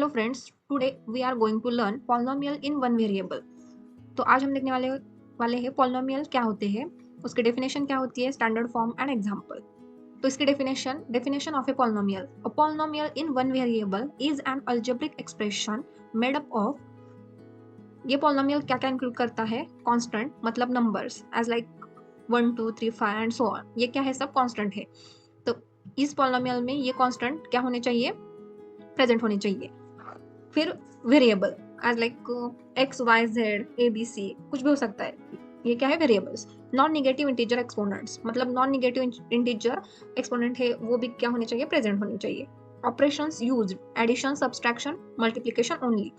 friends, today we are going to learn polynomial in one variable. तो आज हम देखने वाले हैं polynomial क्या होते हैं, उसकी डेफिनेशन क्या होती है, स्टैंडर्ड फॉर्म एंड एग्जांपल. तो इसकी definition of A polynomial in one variable is an algebraic expression made up of. ये polynomial क्या क्या इंक्लूड करता है, कांस्टेंट मतलब numbers as like 1 2 3 5 and so on. ये क्या है, सब कांस्टेंट है. तो इस polynomial में ये कांस्टेंट क्या होने चाहिए, प्रेजेंट होनी चाहिए. फिर variable as like X Y Z A B C, कुछ भी हो सकता है. ये क्या है, variables. Non negative integer exponents, मतलब नॉन निगेटिव इंटीजर एक्सपोनेंट है वो भी क्या होने चाहिए, प्रेजेंट होने चाहिए. Operations used, addition subtraction multiplication only.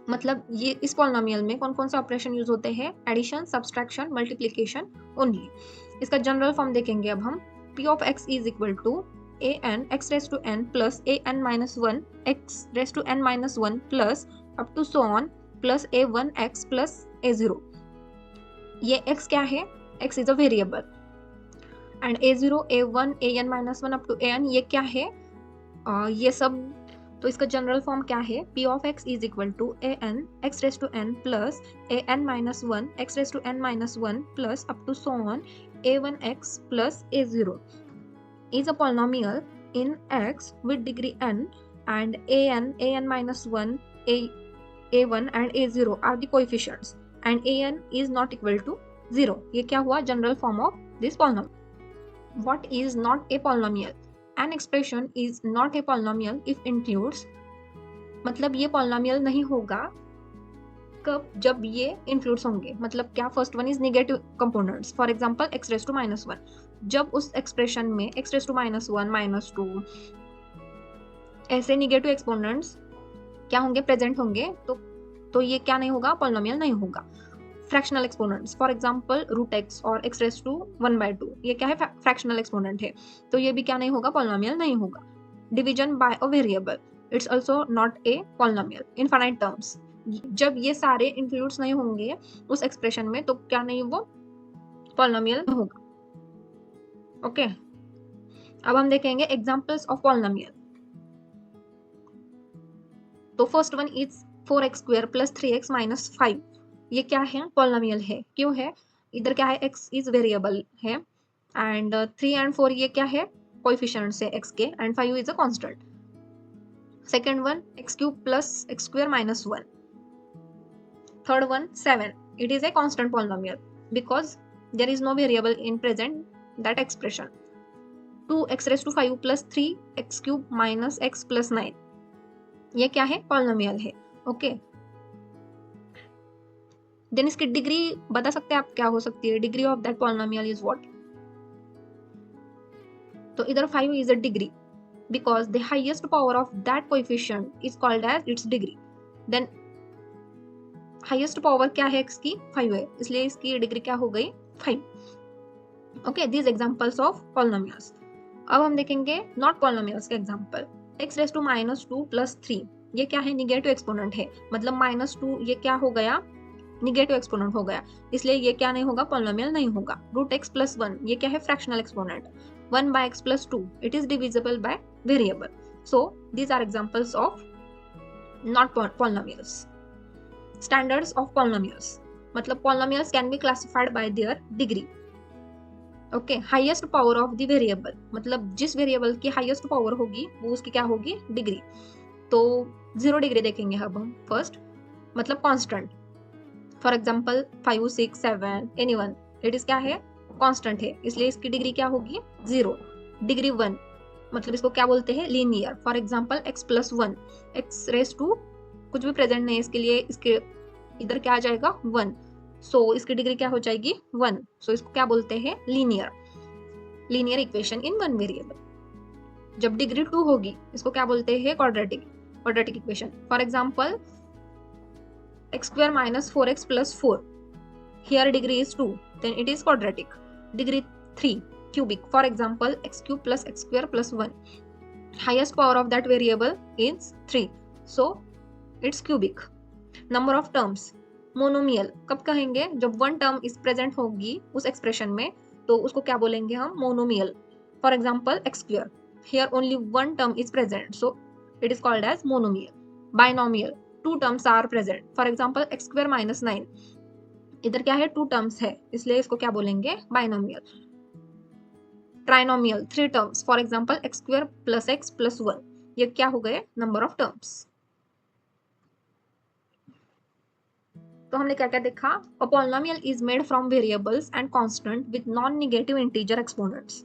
मतलब ये इस पॉलिनोमियल में कौन कौन से ऑपरेशन यूज होते हैं, एडिशन सब्सट्रैक्शन मल्टीप्लिकेशन ओनली. इसका जनरल फॉर्म देखेंगे अब हम. p of x is equal to an x raised to n plus an minus 1 x raised to n minus 1 plus up to so on plus a1 x plus a0. ये x क्या है, x is a variable and a0 a1 an minus 1 up to an ये क्या है, ये सब. तो इसका जनरल फॉर्म क्या है, p of x is equal to an x raised to n plus an minus 1 x raised to n minus 1 plus up to so on a1 x plus a0 is a polynomial in x with degree n and an minus 1 a1 and a0 are the coefficients and an is not equal to 0. ये क्या हुआ, general form of this polynomial. What is not a polynomial? An expression is not a polynomial if includes, मतलब ये polynomial नहीं होगा कब, जब ये इंक्लूड्स होंगे. मतलब क्या, first one is negative components, for example x raise to -1. जब उस एक्सप्रेशन में x रेज टू -1 -2 ऐसे नेगेटिव एक्सपोनेंट्स क्या होंगे, प्रेजेंट होंगे, तो ये क्या नहीं होगा, पॉलिनोमियल नहीं होगा. Fractional exponents, for example √x और x रेज टू 1/2, ये क्या है, फ्रैक्शनल एक्सपोनेंट है, तो ये भी क्या नहीं होगा, पॉलिनोमियल नहीं होगा. Division bye a variable, it's also not a polynomial. Infinite terms, जब ये सारे इंक्लूड्स नहीं होंगे उस एक्सप्रेशन में तो क्या नहीं, वो पॉलिनोमियल होगा. ओके, अब हम देखेंगे एग्जांपल्स ऑफ पॉलिनोमियल. तो first one is 4x² + 3x - 5. ये क्या है, पॉलिनोमियल है. क्यों है, इधर क्या है, x इज वेरिएबल है एंड 3 एंड 4 ये क्या है, कोएफिशिएंट्स है x के and 5 is a constant. Second one x³ + x² - 1. Third one 7. It is a constant polynomial because there is no variable in present that expression. 2x raised to 5 plus 3x³ minus x plus 9. ये क्या है, polynomial है. Okay, then इसकी degree बता सकते हैं आप, क्या हो सकती है, degree of that polynomial is what. तो इधर 5 is a degree because the highest power of that coefficient is called as its degree. Then highest power क्या है x की, 5 है, इसलिए इसकी डिग्री क्या हो गई, 5. Okay, these examples of polynomials. अब हम देखेंगे नॉट पॉलिनोमियल्स के एग्जांपल. x रेज टू -2 + 3, ये क्या है, निगेटिव एक्सपोनेंट है, मतलब -2 ये क्या हो गया, निगेटिव एक्सपोनेंट हो गया, इसलिए ये क्या नहीं होगा, पॉलिनोमियल नहीं होगा. √x + 1 ये क्या है, fractional exponent. 1/x + 2 it is divisible by variable. So these are examples of not polynomials. Standards of polynomials, मतलब polynomials can be classified by their degree. Okay, highest power of the variable, मतलब जिस variable की highest power होगी वो उसकी क्या होगी, degree. तो 0 डिग्री देखेंगे अब हम. फर्स्ट मतलब constant, for example 5 6 7 anyone, it is क्या है, कांस्टेंट है, इसलिए इसकी डिग्री क्या होगी, 0. डिग्री 1 मतलब इसको क्या बोलते हैं, linear. For example x + 1, x raise to कुछ भी प्रेजेंट नहीं है इसके लिए, इसके इधर क्या आ जाएगा, 1. सो इसकी डिग्री क्या हो जाएगी, 1. सो इसको क्या बोलते हैं, linear equation in one variable. जब डिग्री 2 होगी इसको क्या बोलते हैं, quadratic equation. For example x² - 4x + 4, here degree is 2, then it is quadratic. Degree 3 cubic, for example x³ + x² + 1, highest power of that variable is 3, so it's cubic. Number of terms, monomial कब कहेंगे, जब 1 term is present होगी उस expression में तो उसको क्या बोलेंगे हम, monomial. For example, x square. Here only one term is present, so it is called as monomial. Binomial, 2 terms are present, for example x square minus 9, इधर क्या है 2 टर्म्स है, इसलिए इसको क्या बोलेंगे binomial. Trinomial, 3 terms, for example x square plus x plus 1, ये क्या हो गए नंबर ऑफ टर्म्स। तो हमने क्या क्या देखा, a polynomial is made from variables and constant with non negative integer exponents.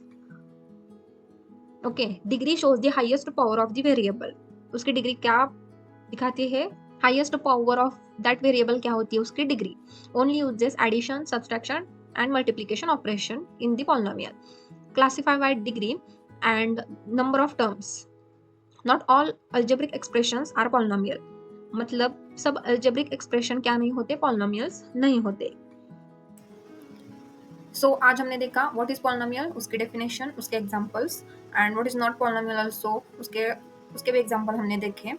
Okay, degree shows the highest power of the variable, उसकी डिग्री क्या दिखाती है, highest power of that variable क्या होती है, उसकी degree. Only uses addition, subtraction and multiplication operation in the polynomial, classify by degree and number of terms. Not all algebraic expressions are polynomial, मतलब सब अल्जेब्रिक एक्सप्रेशन क्या नहीं होते, polynomials नहीं होते। सो आज हमने देखा व्हाट इज पॉलिनोमियल, उसकी डेफिनेशन, उसके examples, and what is not polynomial also, उसके भी एग्जांपल हमने देखे।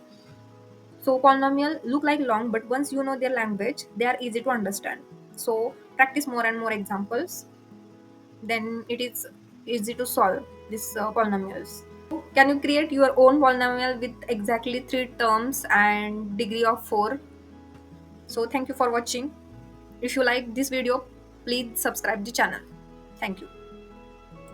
So polynomial look like long, but once you know their language, they are easy to understand. So practice more and more examples, then it is easy to solve these polynomials. Can you create your own polynomial with exactly 3 terms and degree of 4? So thank you for watching. If you like this video, please subscribe the channel. Thank you.